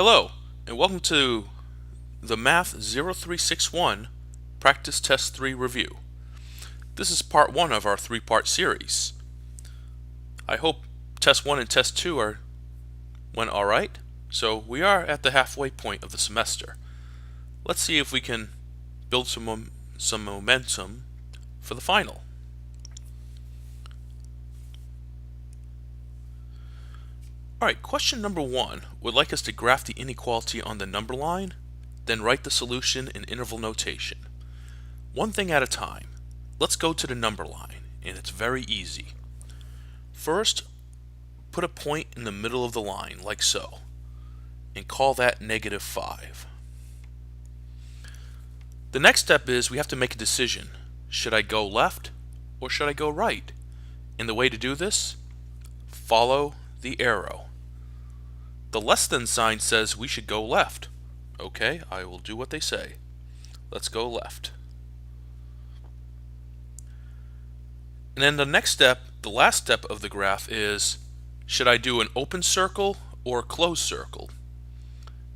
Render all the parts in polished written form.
Hello, and welcome to the Math 0361 Practice Test 3 review. This is part 1 of our 3-part series. I hope Test 1 and Test 2 went alright. So we are at the halfway point of the semester. Let's see if we can build some momentum for the final. Alright, question number 1 would like us to graph the inequality on the number line, then write the solution in interval notation. One thing at a time. Let's go to the number line, and it's very easy. First, put a point in the middle of the line, like so, and call that -5. The next step is we have to make a decision. Should I go left or should I go right? And the way to do this, follow the arrow. The less than sign says we should go left. Okay, I will do what they say. Let's go left. And then the next step, the last step of the graph is, should I do an open circle or a closed circle?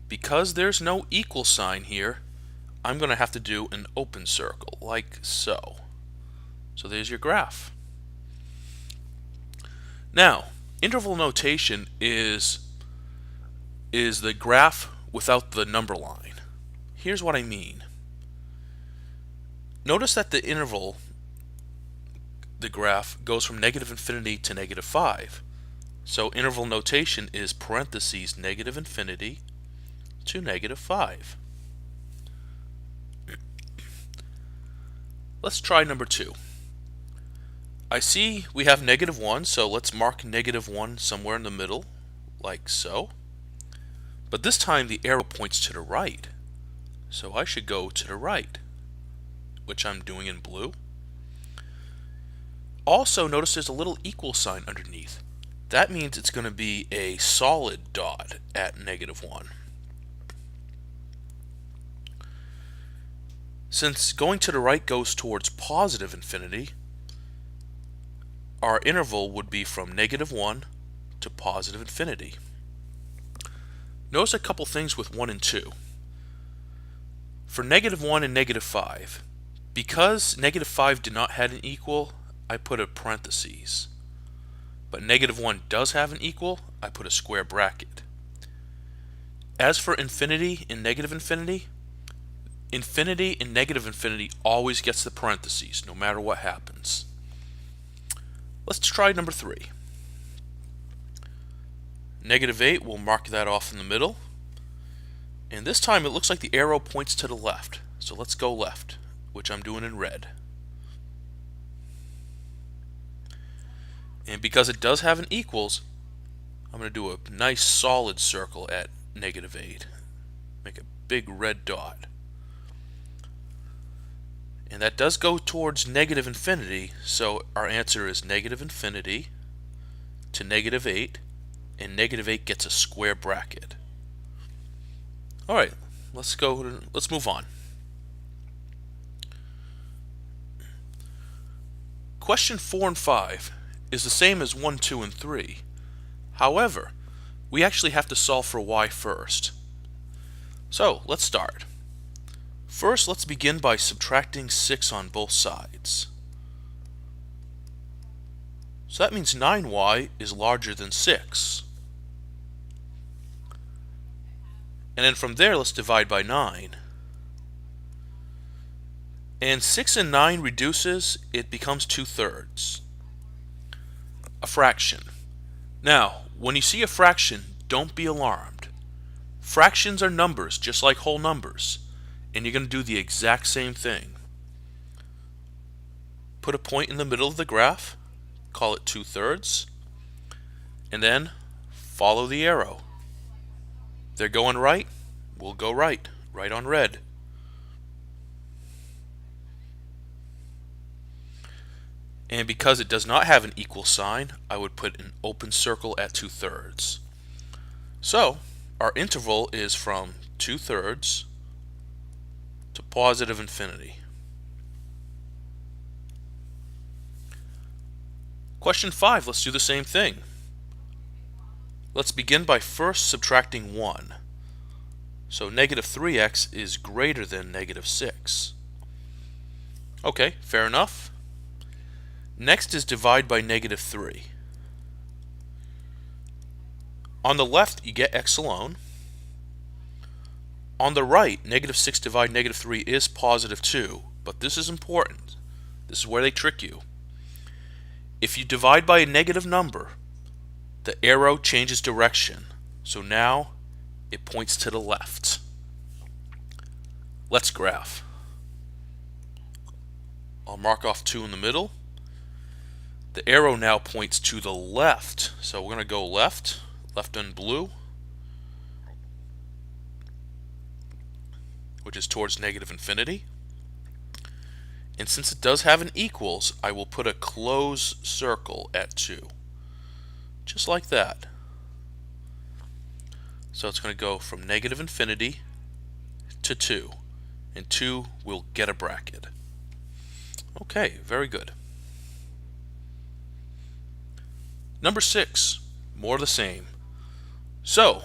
Because there's no equal sign here, I'm going to have to do an open circle, like so. So there's your graph. Now, interval notation is the graph without the number line. Here's what I mean. Notice that the interval, the graph, goes from -infinity to -5. So interval notation is parentheses -infinity to -5. Let's try number 2. I see we have -1, so let's mark -1 somewhere in the middle, like so. But this time the arrow points to the right, so I should go to the right, which I'm doing in blue. Also, notice there's a little equal sign underneath. That means it's going to be a solid dot at -1. Since going to the right goes towards positive infinity, our interval would be from -1 to positive infinity. Notice a couple things with 1 and 2. For -1 and -5, because -5 did not have an equal, I put a parentheses. But -1 does have an equal, I put a square bracket. As for infinity and -infinity, infinity and -infinity always gets the parentheses, no matter what happens. Let's try number 3. -8, we'll mark that off in the middle. And this time it looks like the arrow points to the left. So let's go left, which I'm doing in red. And because it does have an equals, I'm going to do a nice solid circle at -8. Make a big red dot. And that does go towards -infinity, so our answer is -infinity to -8, and -8 gets a square bracket. Alright, let's move on. Question 4 and 5 is the same as 1, 2, and 3. However, we actually have to solve for y first. So, let's start. First, let's begin by subtracting 6 on both sides. So that means 9y is larger than 6. And then from there, let's divide by 9. And 6 and 9 reduces, it becomes 2/3. A fraction. Now, when you see a fraction, don't be alarmed. Fractions are numbers, just like whole numbers. And you're going to do the exact same thing. Put a point in the middle of the graph, call it 2/3, and then follow the arrow. They're going right, we'll go right, right on red. And because it does not have an equal sign, I would put an open circle at 2/3. So, our interval is from 2/3 to positive infinity. Question 5, let's do the same thing. Let's begin by first subtracting 1. So negative 3x is greater than negative 6. Okay, fair enough. Next is divide by negative 3. On the left, you get x alone. On the right, negative 6 divided negative 3 is positive 2, but this is important. This is where they trick you. If you divide by a negative number, the arrow changes direction, so now it points to the left. Let's graph. I'll mark off 2 in the middle. The arrow now points to the left, so we're going to go left in blue, which is towards negative infinity. And since it does have an equals, I will put a closed circle at 2. Just like that. So it's going to go from negative infinity to 2. And 2 will get a bracket. Okay, very good. Number 6, more of the same. So,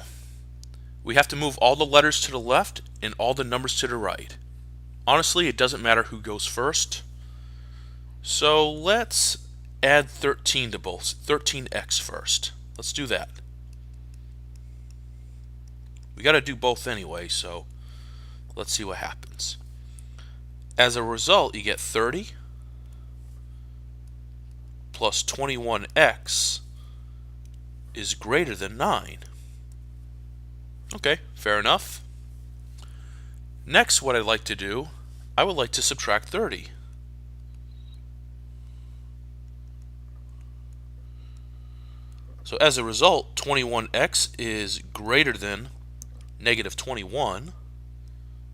we have to move all the letters to the left and all the numbers to the right. Honestly, it doesn't matter who goes first. So let's add 13 to both. 13x first. Let's do that. We got to do both anyway, so let's see what happens. As a result, you get 30 plus 21x is greater than 9. Okay, fair enough. Next, what I'd like to do, I would like to subtract 30. So as a result, 21x is greater than negative 21.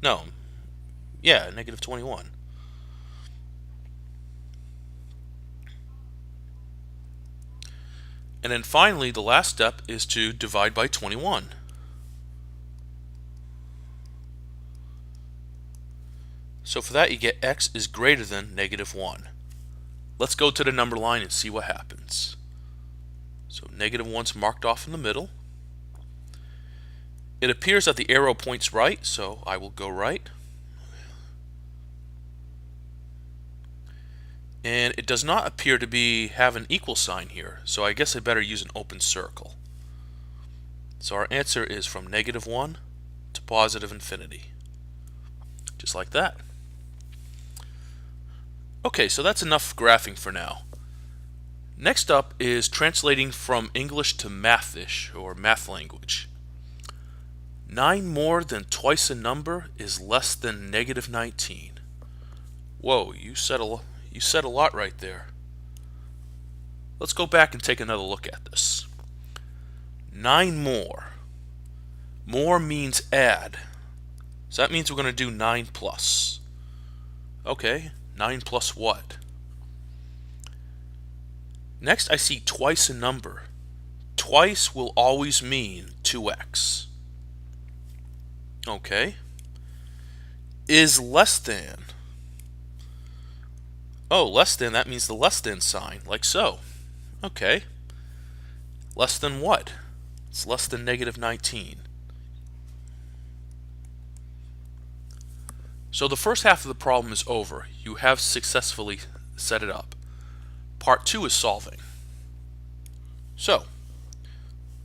No, yeah, negative 21. And then finally, the last step is to divide by 21. So for that, you get x is greater than negative 1. Let's go to the number line and see what happens. So negative 1's marked off in the middle. It appears that the arrow points right, so I will go right. And it does not appear to have an equal sign here, so I guess I better use an open circle. So our answer is from negative 1 to positive infinity. Just like that. Okay, so that's enough graphing for now. Next up is translating from English to Mathish, or math language. 9 more than twice a number is less than negative 19. Whoa, you said a lot right there. Let's go back and take another look at this. 9 more. More means add. So that means we're going to do 9 plus. Okay, 9 plus what? Next, I see twice a number. Twice will always mean 2x. Okay. Is less than. Oh, less than, that means the less than sign, like so. Okay. Less than what? It's less than negative 19. So the first half of the problem is over. You have successfully set it up. Part 2 is solving. So,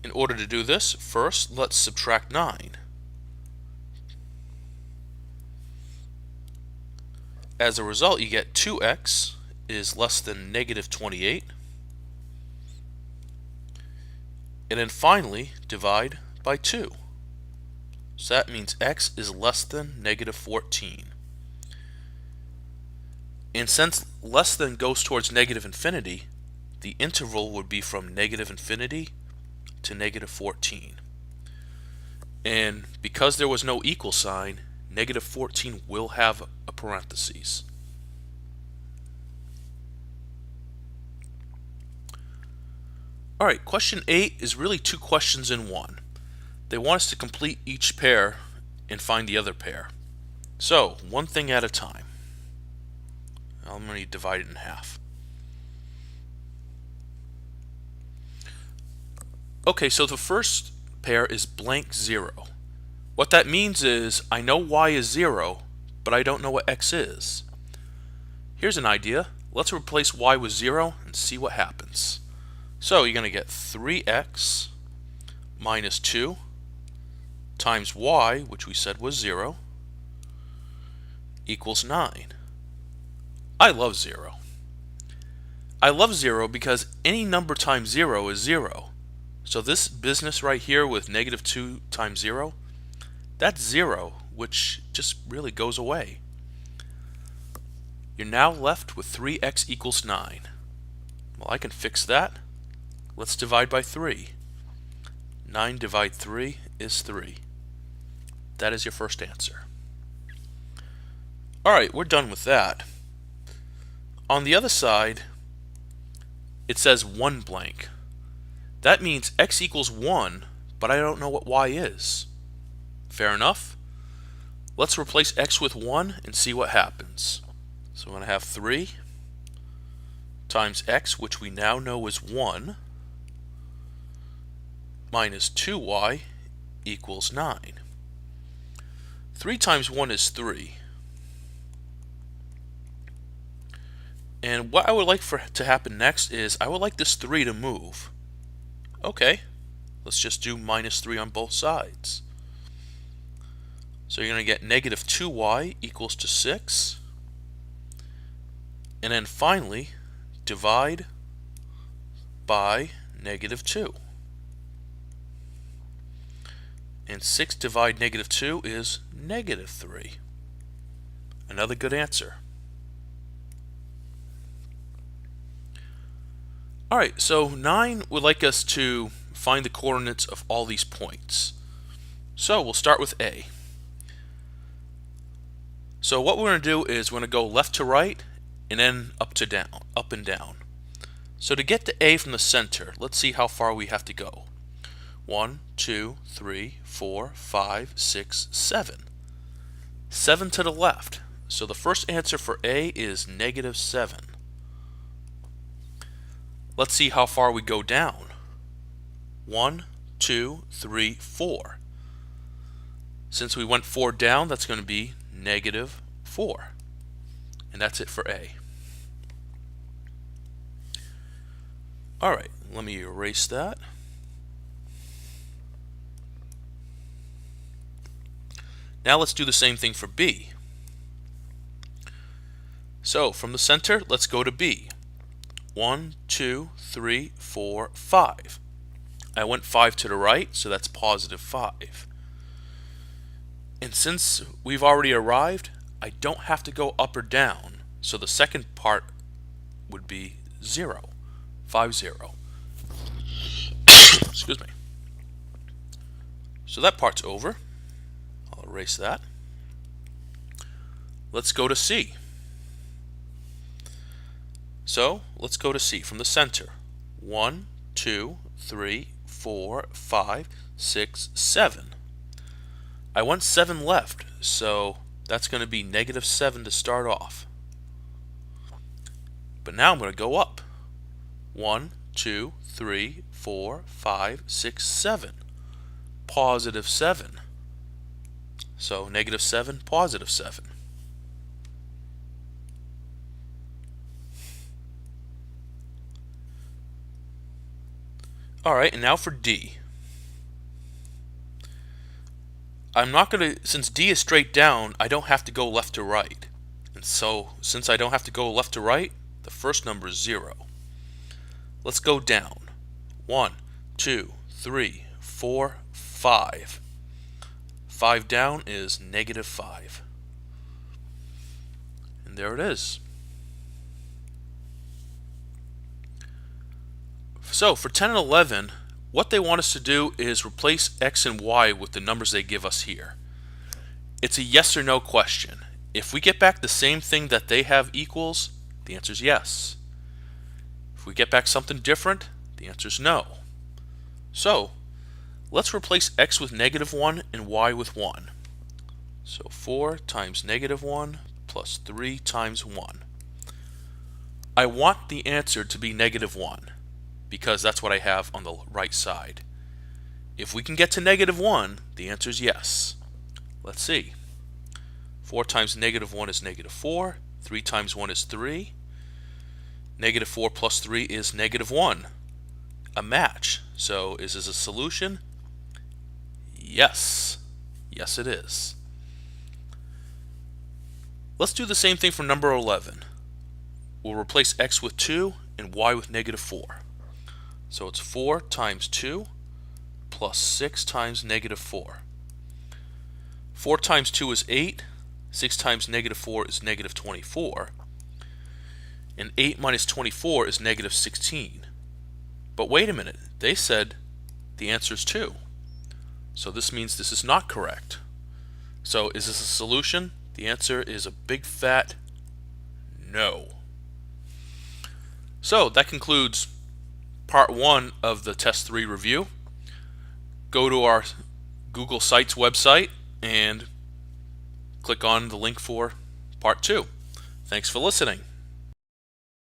in order to do this, first let's subtract 9. As a result, you get 2x is less than negative 28. And then finally, divide by 2. So that means x is less than negative 14. And since less than goes towards negative infinity, the interval would be from negative infinity to negative 14. And because there was no equal sign, negative 14 will have a parentheses. Alright, question 8 is really 2 questions in one. They want us to complete each pair and find the other pair. So, one thing at a time. I'm going to divide it in half. Okay, so the first pair is blank 0. What that means is I know y is 0, but I don't know what x is. Here's an idea. Let's replace y with 0 and see what happens. So you're going to get 3x minus 2 times y, which we said was 0, equals 9. I love 0. I love 0 because any number times 0 is 0. So this business right here with negative 2 times 0, that's 0, which just really goes away. You're now left with 3x equals 9. Well, I can fix that. Let's divide by 3. 9 divided 3 is 3. That is your first answer. Alright, we're done with that. On the other side, it says 1 blank. That means x equals 1, but I don't know what y is. Fair enough? Let's replace x with 1 and see what happens. So I'm going to have 3 times x, which we now know is 1, minus 2y equals 9. 3 times 1 is 3. And what I would like to happen next is I would like this 3 to move. Okay, let's just do minus 3 on both sides. So you're going to get negative 2y equals to 6. And then finally, divide by negative 2. And 6 divided negative 2 is negative 3. Another good answer. Alright, so 9 would like us to find the coordinates of all these points. So we'll start with A. So what we're going to do is we're going to go left to right and then up and down. So to get to A from the center, let's see how far we have to go. 1, 2, 3, 4, 5, 6, 7. 7 to the left. So the first answer for A is negative 7. Let's see how far we go down. 1, 2, 3, 4. Since we went 4 down, that's going to be negative 4. And that's it for A. Alright, let me erase that. Now let's do the same thing for B. So from the center, let's go to B. 1, 2, 3, 4, 5. I went 5 to the right, so that's positive 5. And since we've already arrived, I don't have to go up or down, so the second part would be 0. 5, 0. Excuse me. So that part's over. I'll erase that. Let's go to C. So let's go to C from the center. 1, 2, 3, 4, 5, 6, 7. I want 7 left, so that's going to be negative 7 to start off. But now I'm going to go up. 1, 2, 3, 4, 5, 6, 7. Positive 7. So negative 7, positive 7. Alright, and now for D. I'm not going to, since D is straight down, I don't have to go left to right. And so, since I don't have to go left to right, the first number is 0. Let's go down. 1, 2, 3, 4, 5. 5 down is negative 5. And there it is. So for 10 and 11, what they want us to do is replace x and y with the numbers they give us here. It's a yes or no question. If we get back the same thing that they have equals, the answer is yes. If we get back something different, the answer is no. So let's replace x with negative 1 and y with 1. So 4 times negative 1 plus 3 times 1. I want the answer to be negative 1. Because that's what I have on the right side. If we can get to negative 1, the answer is yes. Let's see. 4 times negative 1 is negative 4. 3 times 1 is 3. Negative 4 plus 3 is negative 1. A match. So is this a solution? Yes. Yes, it is. Let's do the same thing for number 11. We'll replace x with 2 and y with negative 4. So it's 4 times 2 plus 6 times negative 4. 4 times 2 is 8. 6 times negative 4 is negative 24. And 8 minus 24 is negative 16. But wait a minute. They said the answer is 2. So this means this is not correct. So is this a solution? The answer is a big fat no. So that concludes part 1 of the test 3 review. Go to our Google Sites website and click on the link for part 2. Thanks for listening.